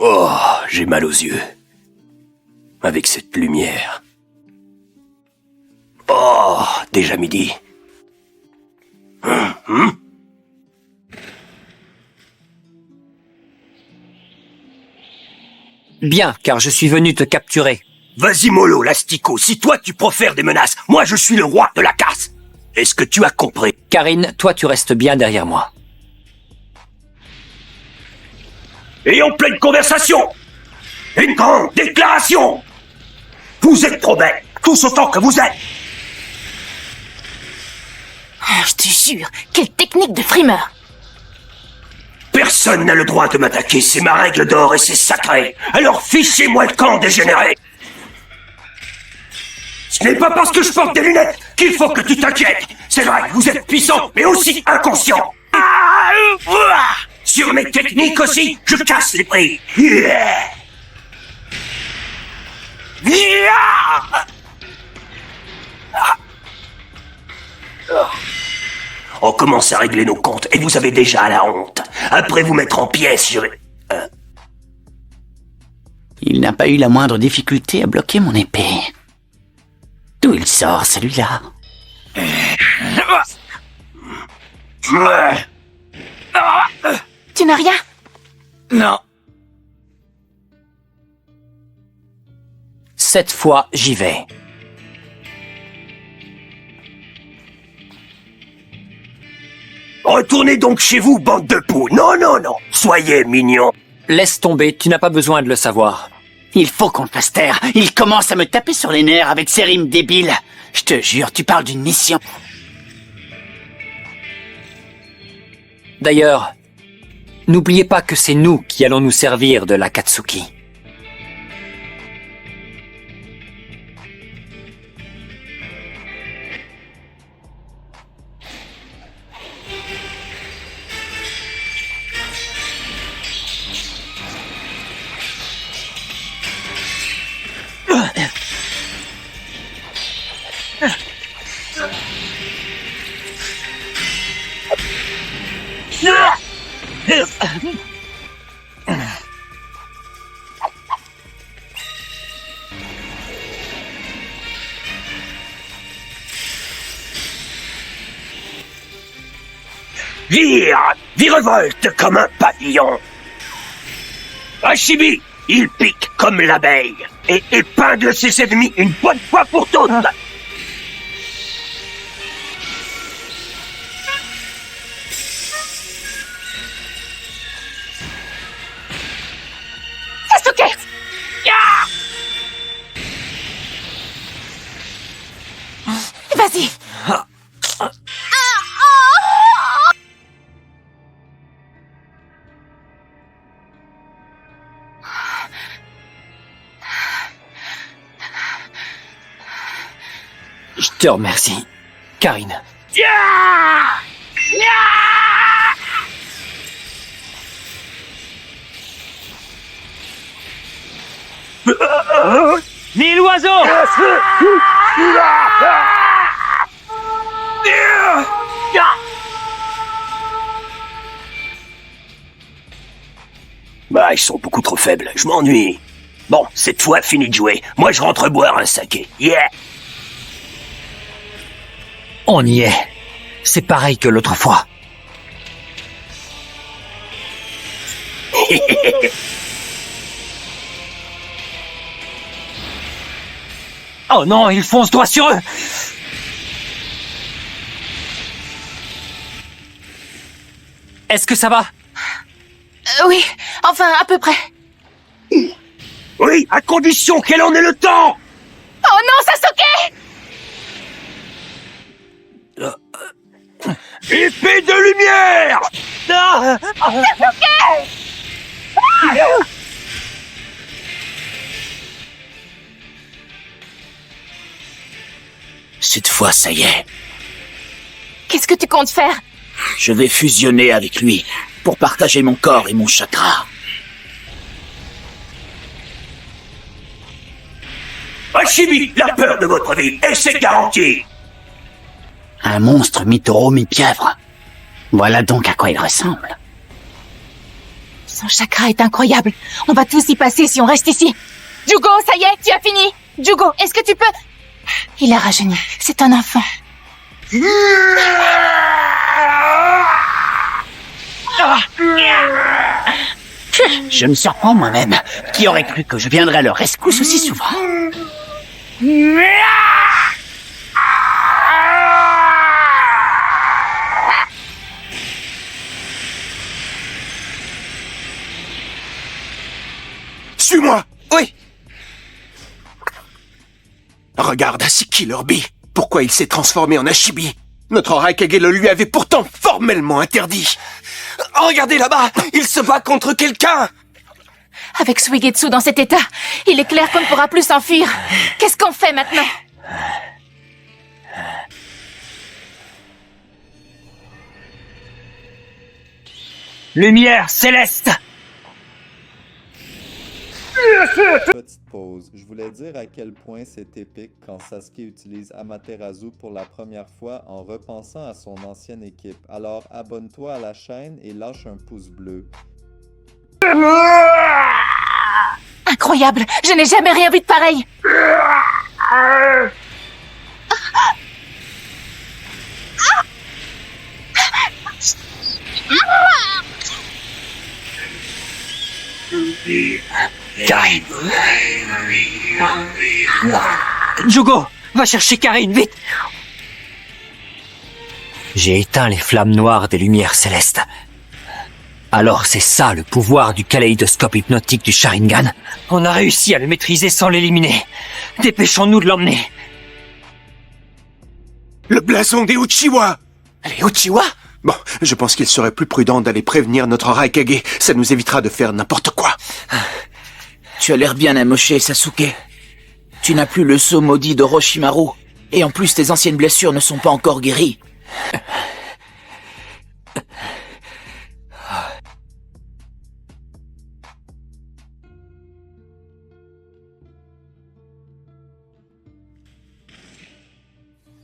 Oh, j'ai mal aux yeux. Avec cette lumière. Oh, déjà midi. Bien, car je suis venu te capturer. Vas-y mollo, l'astico, si toi tu profères des menaces, moi je suis le roi de la casse. Est-ce que tu as compris? Karine, toi tu restes bien derrière moi. Et en pleine conversation, une grande déclaration. Vous êtes trop bêtes, tous autant que vous êtes. Oh, je te jure, quelle technique de frimeur! Personne n'a le droit de m'attaquer, c'est ma règle d'or et c'est sacré. Alors fichez-moi le camp dégénéré. Ce n'est pas parce que je porte des lunettes qu'il faut que tu t'inquiètes. C'est vrai, vous êtes puissant, mais aussi inconscient. Sur mes techniques aussi, je casse les prix. On commence à régler nos comptes et vous avez déjà la honte. Après vous mettre en pièces, je vais... Il n'a pas eu la moindre difficulté à bloquer mon épée. D'où il sort, celui-là? Tu n'as rien? Non. Cette fois, j'y vais. Retournez donc chez vous, bande de poux. Non, non, non. Soyez mignons. Laisse tomber, tu n'as pas besoin de le savoir. Il faut qu'on le fasse taire. Il commence à me taper sur les nerfs avec ses rimes débiles. Je te jure, tu parles d'une mission. D'ailleurs, n'oubliez pas que c'est nous qui allons nous servir de l'Akatsuki. Virevolte comme un papillon. Hashibi, il pique comme l'abeille et épingle ses ennemis une bonne fois pour toutes. Sasuke! Vas-y! Je te remercie, Karine. Ni l'oiseau! Bah, ils sont beaucoup trop faibles, je m'ennuie. Bon, cette fois, fini de jouer. Moi, je rentre boire un saké. Yeah! On y est. C'est pareil que l'autre fois. Oh non, il fonce droit sur eux! Est-ce que ça va? Oui, enfin, à peu près. Oui, à condition qu'elle en ait le temps! Oh non, Sasuke! Épée de lumière! Cette fois, ça y est. Qu'est-ce que tu comptes faire? Je vais fusionner avec lui pour partager mon corps et mon chakra. Hashibi, la peur de votre vie, et c'est garanti! Un monstre mi-taureau, mi-pieuvre. Voilà donc à quoi il ressemble. Son chakra est incroyable. On va tous y passer si on reste ici. Jugo, ça y est, tu as fini. Jugo, est-ce que tu peux... Il a rajeuni. C'est un enfant. Je me surprends moi-même. Qui aurait cru que je viendrais à leur rescousse aussi souvent? Suis-moi! Oui. Regarde, c'est Killer Bee. Pourquoi il s'est transformé en Ashibi? Notre Raikage le lui avait pourtant formellement interdit. Regardez là-bas, il se bat contre quelqu'un. Avec Suigetsu dans cet état, il est clair qu'on ne pourra plus s'enfuir. Qu'est-ce qu'on fait maintenant? Lumière céleste! Petite pause. Je voulais dire à quel point c'est épique quand Sasuke utilise Amaterasu pour la première fois en repensant à son ancienne équipe. Alors abonne-toi à la chaîne et lâche un pouce bleu. Incroyable! Je n'ai jamais rien vu de pareil! Karine! Jugo, va chercher Karine, vite! J'ai éteint les flammes noires des lumières célestes. Alors c'est ça le pouvoir du kaléidoscope hypnotique du Sharingan? On a réussi à le maîtriser sans l'éliminer. Dépêchons-nous de l'emmener. Le blason des Uchiwa! Les Uchiwa? Bon, je pense qu'il serait plus prudent d'aller prévenir notre Raikage. Ça nous évitera de faire n'importe quoi. Tu as l'air bien amoché, Sasuke. Tu n'as plus le sceau maudit d'Orochimaru. Et en plus, tes anciennes blessures ne sont pas encore guéries.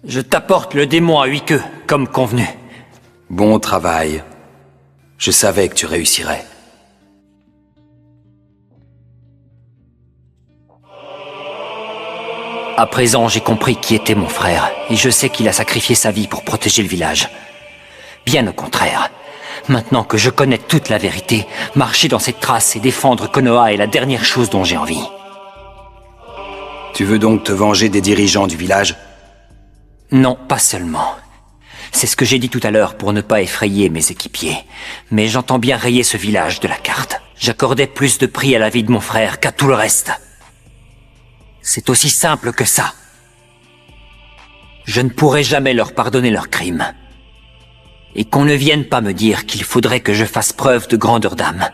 Je t'apporte le démon à 8 queues, comme convenu. Bon travail. Je savais que tu réussirais. À présent, j'ai compris qui était mon frère, et je sais qu'il a sacrifié sa vie pour protéger le village. Bien au contraire. Maintenant que je connais toute la vérité, marcher dans ses traces et défendre Konoha est la dernière chose dont j'ai envie. Tu veux donc te venger des dirigeants du village? Non, pas seulement. C'est ce que j'ai dit tout à l'heure pour ne pas effrayer mes équipiers. Mais j'entends bien rayer ce village de la carte. J'accordais plus de prix à la vie de mon frère qu'à tout le reste. C'est aussi simple que ça. Je ne pourrai jamais leur pardonner leurs crimes. Et qu'on ne vienne pas me dire qu'il faudrait que je fasse preuve de grandeur d'âme.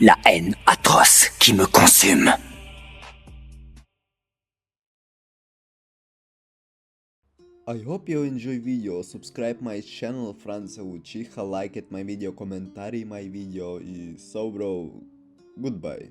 La haine atroce qui me consume. I hope you enjoy video. Subscribe my channel Franz Uchiha, like my video, коментарий my video и so bro. Goodbye.